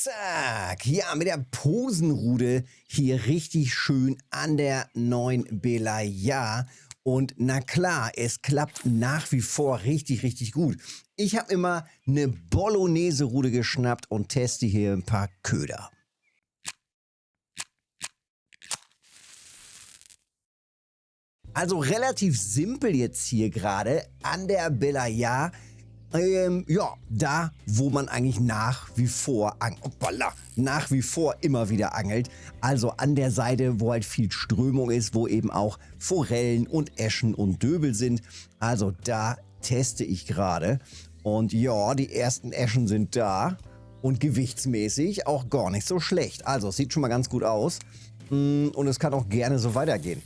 Zack, ja, mit der Posenrude hier richtig schön an der neuen Belaya. Und na klar, es klappt nach wie vor richtig, richtig gut. Ich habe immer eine Bolognese-Rude geschnappt und teste hier ein paar Köder. Also relativ simpel jetzt hier gerade an der Belaya. Ja, da, wo man eigentlich nach wie vor immer wieder angelt. Also an der Seite, wo halt viel Strömung ist, wo eben auch Forellen und Äschen und Döbel sind. Also da teste ich gerade. Und ja, die ersten Äschen sind da. Und gewichtsmäßig auch gar nicht so schlecht. Also es sieht schon mal ganz gut aus. Und es kann auch gerne so weitergehen.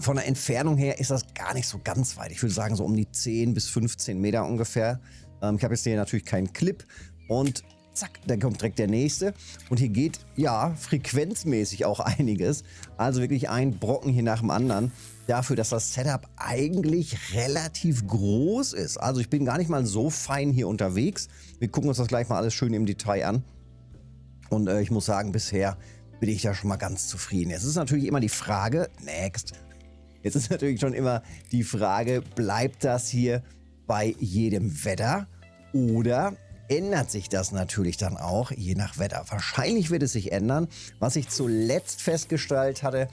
Von der Entfernung her ist das gar nicht so ganz weit. Ich würde sagen so um die 10 bis 15 Meter ungefähr. Ich habe jetzt hier natürlich keinen Clip und zack, dann kommt direkt der nächste. Und hier geht, ja, frequenzmäßig auch einiges. Also wirklich ein Brocken hier nach dem anderen. Dafür, dass das Setup eigentlich relativ groß ist. Also ich bin gar nicht mal so fein hier unterwegs. Wir gucken uns das gleich mal alles schön im Detail an. Und ich muss sagen, bisher bin ich da schon mal ganz zufrieden. Jetzt ist natürlich immer die Frage, Jetzt ist natürlich schon immer die Frage, bleibt das hier bei jedem Wetter oder ändert sich das natürlich dann auch je nach Wetter? Wahrscheinlich wird es sich ändern. Was ich zuletzt festgestellt hatte,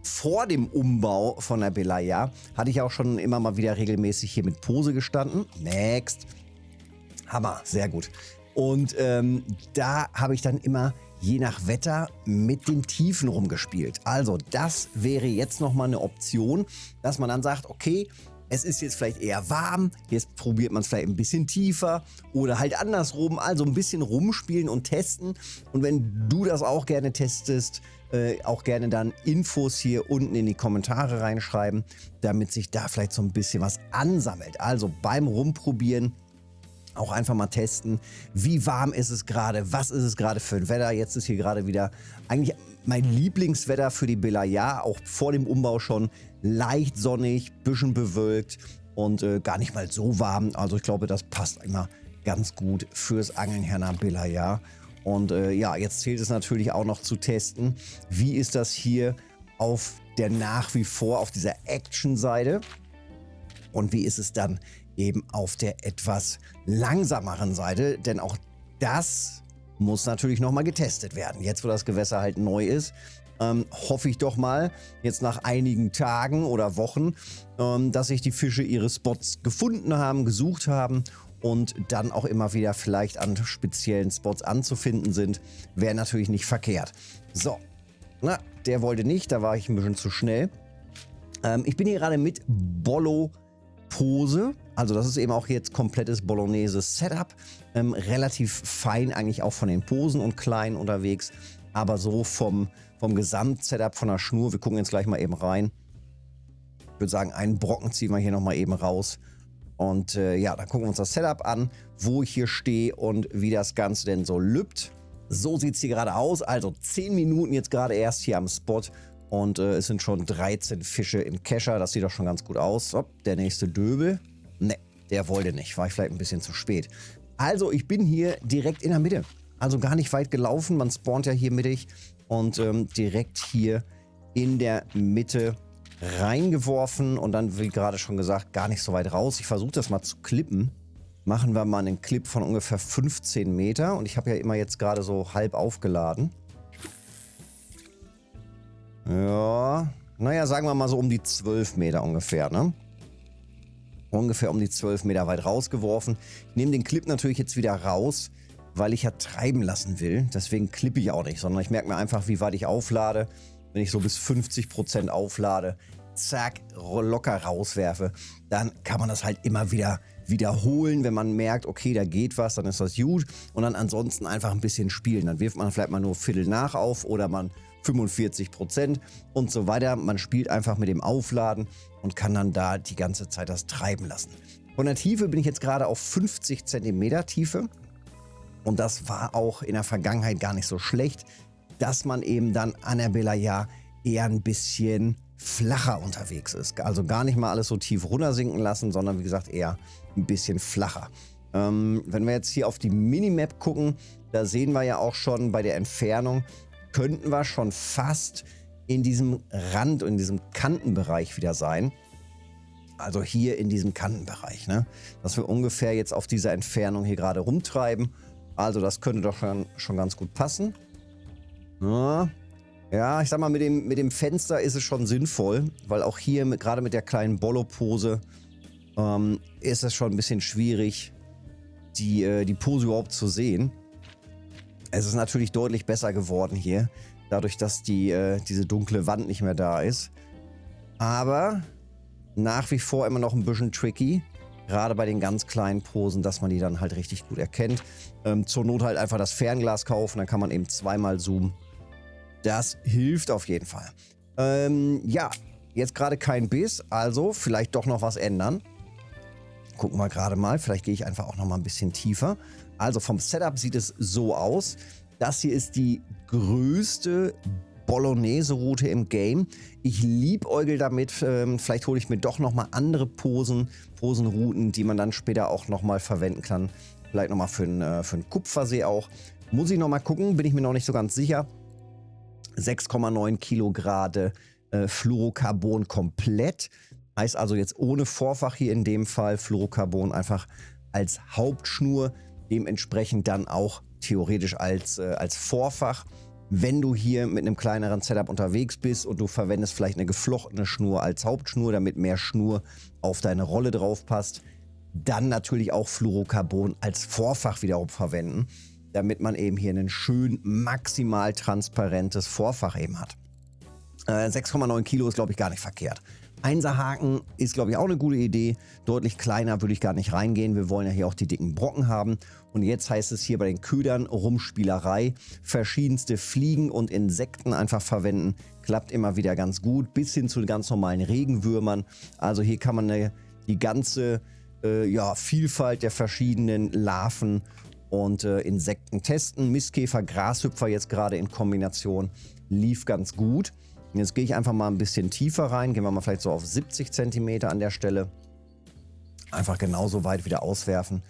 vor dem Umbau von der Belaya, hatte ich auch schon immer mal wieder regelmäßig hier mit Pose gestanden. Hammer, sehr gut. Und da habe ich dann immer je nach Wetter mit den Tiefen rumgespielt. Also das wäre jetzt nochmal eine Option, dass man dann sagt, okay, es ist jetzt vielleicht eher warm, jetzt probiert man es vielleicht ein bisschen tiefer oder halt andersrum, also ein bisschen rumspielen und testen. Und wenn du das auch gerne testest, auch gerne dann Infos hier unten in die Kommentare reinschreiben, damit sich da vielleicht so ein bisschen was ansammelt. Also beim Rumprobieren auch einfach mal testen, wie warm ist es gerade, was ist es gerade für ein Wetter. Jetzt ist hier gerade wieder eigentlich mein Lieblingswetter für die Belaya, auch vor dem Umbau schon leicht sonnig, bisschen bewölkt und gar nicht mal so warm. Also ich glaube, das passt immer ganz gut fürs Angeln hier nach Belaya. Und ja, jetzt zählt es natürlich auch noch zu testen, wie ist das hier auf der nach wie vor auf dieser Action-Seite und wie ist es dann eben auf der etwas langsameren Seite, denn auch das muss natürlich nochmal getestet werden. Jetzt, wo das Gewässer halt neu ist, hoffe ich doch mal, jetzt nach einigen Tagen oder Wochen, dass sich die Fische ihre Spots gefunden haben, gesucht haben und dann auch immer wieder vielleicht an speziellen Spots anzufinden sind. Wäre natürlich nicht verkehrt. So, na, der wollte nicht, da war ich ein bisschen zu schnell. Ich bin hier gerade mit Pose. Also das ist eben auch jetzt komplettes Bolognese-Setup. Relativ fein eigentlich auch von den Posen und klein unterwegs. Aber so vom Gesamt-Setup von der Schnur. Wir gucken jetzt gleich mal eben rein. Ich würde sagen, einen Brocken ziehen wir hier nochmal eben raus. Und ja, dann gucken wir uns das Setup an, wo ich hier stehe und wie das Ganze denn so lübt. So sieht es hier gerade aus. Also 10 Minuten jetzt gerade erst hier am Spot. Und es sind schon 13 Fische im Kescher. Das sieht doch schon ganz gut aus. So, der nächste Döbel. Ne, der wollte nicht. War ich vielleicht ein bisschen zu spät. Also, ich bin hier direkt in der Mitte. Also gar nicht weit gelaufen. Man spawnt ja hier mittig. Und direkt hier in der Mitte reingeworfen. Und dann, wie gerade schon gesagt, gar nicht so weit raus. Ich versuche das mal zu klippen. Machen wir mal einen Clip von ungefähr 15 Meter. Und ich habe ja immer jetzt gerade so halb aufgeladen. Ja, naja, sagen wir mal so um die 12 Meter ungefähr, ne? Ungefähr um die 12 Meter weit rausgeworfen. Ich nehme den Clip natürlich jetzt wieder raus, weil ich ja treiben lassen will. Deswegen klippe ich auch nicht, sondern ich merke mir einfach, wie weit ich auflade. Wenn ich so bis 50% auflade, zack, locker rauswerfe, dann kann man das halt immer wieder wiederholen. Wenn man merkt, okay, da geht was, dann ist das gut. Und dann ansonsten einfach ein bisschen spielen. Dann wirft man vielleicht mal nur Viertel nach auf oder man 45% und so weiter. Man spielt einfach mit dem Aufladen und kann dann da die ganze Zeit das treiben lassen. Von der Tiefe bin ich jetzt gerade auf 50 cm Tiefe und das war auch in der Vergangenheit gar nicht so schlecht, dass man eben dann an der Belaya eher ein bisschen flacher unterwegs ist. Also gar nicht mal alles so tief runtersinken lassen, sondern wie gesagt eher ein bisschen flacher. Wenn wir jetzt hier auf die Minimap gucken, da sehen wir ja auch schon bei der Entfernung, könnten wir schon fast in diesem Rand, in diesem Kantenbereich wieder sein. Also hier in diesem Kantenbereich, ne? Dass wir ungefähr jetzt auf dieser Entfernung hier gerade rumtreiben. Also das könnte doch schon ganz gut passen. Ja, ich sag mal, mit dem Fenster ist es schon sinnvoll, weil auch hier, gerade mit der kleinen Bollo-Pose, ist es schon ein bisschen schwierig, die Pose überhaupt zu sehen. Es ist natürlich deutlich besser geworden hier, dadurch, dass diese dunkle Wand nicht mehr da ist. Aber nach wie vor immer noch ein bisschen tricky, gerade bei den ganz kleinen Posen, dass man die dann halt richtig gut erkennt. Zur Not halt einfach das Fernglas kaufen, dann kann man eben zweimal zoomen. Das hilft auf jeden Fall. Ja, jetzt gerade kein Biss, also vielleicht doch noch was ändern. Gucken wir gerade mal, vielleicht gehe ich einfach auch noch mal ein bisschen tiefer. Also vom Setup sieht es so aus. Das hier ist die größte Bolognese-Route im Game. Ich liebäugel damit, vielleicht hole ich mir doch noch mal andere Posenrouten, die man dann später auch noch mal verwenden kann. Vielleicht noch mal für einen Kupfersee auch. Muss ich noch mal gucken, bin ich mir noch nicht so ganz sicher. 6,9 Kilogramm Fluorocarbon komplett. Heißt also jetzt ohne Vorfach hier in dem Fall. Fluorocarbon einfach als Hauptschnur. Dementsprechend dann auch theoretisch als Vorfach. Wenn du hier mit einem kleineren Setup unterwegs bist und du verwendest vielleicht eine geflochtene Schnur als Hauptschnur, damit mehr Schnur auf deine Rolle drauf passt, dann natürlich auch Fluorocarbon als Vorfach wiederum verwenden, damit man eben hier ein schön maximal transparentes Vorfach eben hat. 6,9 Kilo ist, glaube ich, gar nicht verkehrt. Einserhaken ist, glaube ich, auch eine gute Idee. Deutlich kleiner würde ich gar nicht reingehen. Wir wollen ja hier auch die dicken Brocken haben. Und jetzt heißt es hier bei den Ködern Rumspielerei. Verschiedenste Fliegen und Insekten einfach verwenden. Klappt immer wieder ganz gut. Bis hin zu ganz normalen Regenwürmern. Also hier kann man die ganze Vielfalt der verschiedenen Larven und Insekten testen. Mistkäfer, Grashüpfer jetzt gerade in Kombination lief ganz gut. Jetzt gehe ich einfach mal ein bisschen tiefer rein. Gehen wir mal vielleicht so auf 70 cm an der Stelle. Einfach genauso weit wieder auswerfen.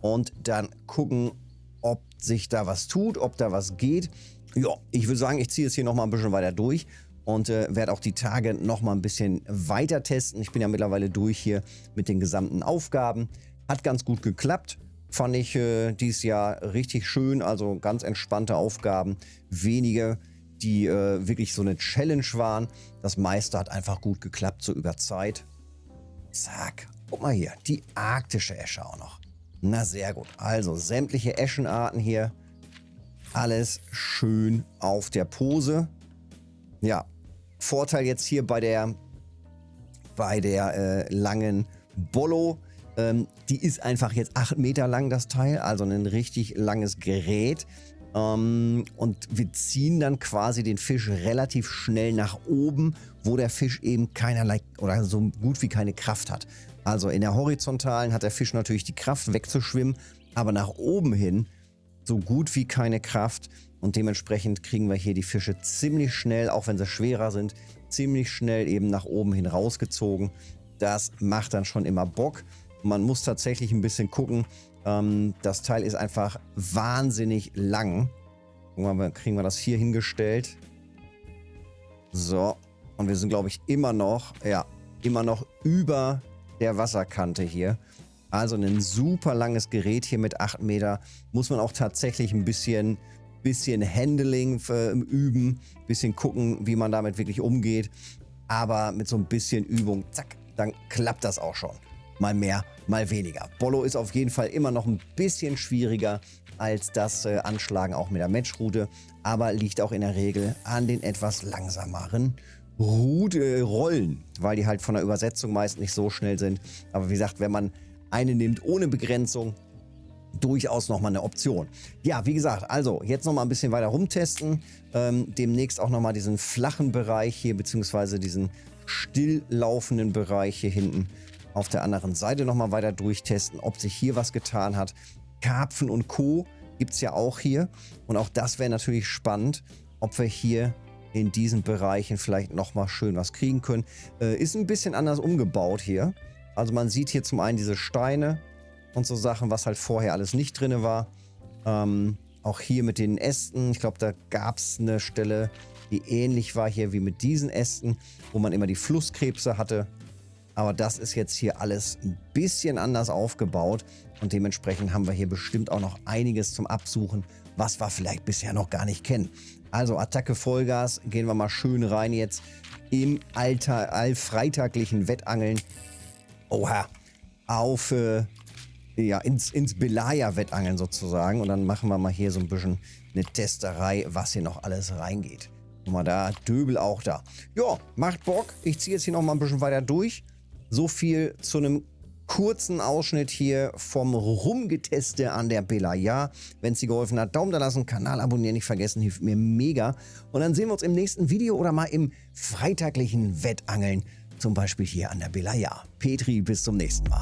Und dann gucken, ob sich da was tut, ob da was geht. Ja, ich würde sagen, ich ziehe es hier nochmal ein bisschen weiter durch. Und werde auch die Tage nochmal ein bisschen weiter testen. Ich bin ja mittlerweile durch hier mit den gesamten Aufgaben. Hat ganz gut geklappt. Fand ich dieses Jahr richtig schön. Also ganz entspannte Aufgaben. Wenige, die wirklich so eine Challenge waren. Das meiste hat einfach gut geklappt, so über Zeit. Zack. Guck mal hier, die arktische Esche auch noch. Na sehr gut. Also sämtliche Eschenarten hier. Alles schön auf der Pose. Ja, Vorteil jetzt hier bei der langen Bollo. Die ist einfach jetzt 8 Meter lang, das Teil. Also ein richtig langes Gerät. Und wir ziehen dann quasi den Fisch relativ schnell nach oben, wo der Fisch eben keinerlei oder so gut wie keine Kraft hat. Also in der horizontalen hat der Fisch natürlich die Kraft wegzuschwimmen, aber nach oben hin so gut wie keine Kraft. Und dementsprechend kriegen wir hier die Fische ziemlich schnell, auch wenn sie schwerer sind, ziemlich schnell eben nach oben hin rausgezogen. Das macht dann schon immer Bock. Man muss tatsächlich ein bisschen gucken. Das Teil ist einfach wahnsinnig lang. Gucken wir mal, kriegen wir das hier hingestellt. So. Und wir sind, glaube ich, immer noch über der Wasserkante hier. Also ein super langes Gerät hier mit 8 Meter. Muss man auch tatsächlich ein bisschen Handling üben. Ein bisschen gucken, wie man damit wirklich umgeht. Aber mit so ein bisschen Übung, zack, dann klappt das auch schon. Mal mehr, mal weniger. Bollo ist auf jeden Fall immer noch ein bisschen schwieriger als das Anschlagen auch mit der Matchroute, aber liegt auch in der Regel an den etwas langsameren Rollen, weil die halt von der Übersetzung meist nicht so schnell sind. Aber wie gesagt, wenn man eine nimmt ohne Begrenzung, durchaus nochmal eine Option. Ja, wie gesagt, also jetzt nochmal ein bisschen weiter rumtesten. Demnächst auch nochmal diesen flachen Bereich hier, beziehungsweise diesen stilllaufenden Bereich hier hinten auf der anderen Seite nochmal weiter durchtesten, ob sich hier was getan hat. Karpfen und Co. gibt es ja auch hier. Und auch das wäre natürlich spannend, ob wir hier in diesen Bereichen vielleicht nochmal schön was kriegen können. Ist ein bisschen anders umgebaut hier. Also man sieht hier zum einen diese Steine und so Sachen, was halt vorher alles nicht drin war. Auch hier mit den Ästen. Ich glaube, da gab es eine Stelle, die ähnlich war hier wie mit diesen Ästen, wo man immer die Flusskrebse hatte. Aber das ist jetzt hier alles ein bisschen anders aufgebaut. Und dementsprechend haben wir hier bestimmt auch noch einiges zum Absuchen, was wir vielleicht bisher noch gar nicht kennen. Also Attacke Vollgas, gehen wir mal schön rein jetzt im allfreitaglichen Wettangeln. Oha, auf ja, ins Belaya-Wettangeln sozusagen. Und dann machen wir mal hier so ein bisschen eine Testerei, was hier noch alles reingeht. Guck mal da, Döbel auch da. Ja, macht Bock. Ich ziehe jetzt hier noch mal ein bisschen weiter durch. So viel zu einem kurzen Ausschnitt hier vom Rumgeteste an der Belaya. Wenn es dir geholfen hat, Daumen da lassen, Kanal abonnieren nicht vergessen, hilft mir mega. Und dann sehen wir uns im nächsten Video oder mal im freitaglichen Wettangeln. Zum Beispiel hier an der Belaya. Petri, bis zum nächsten Mal.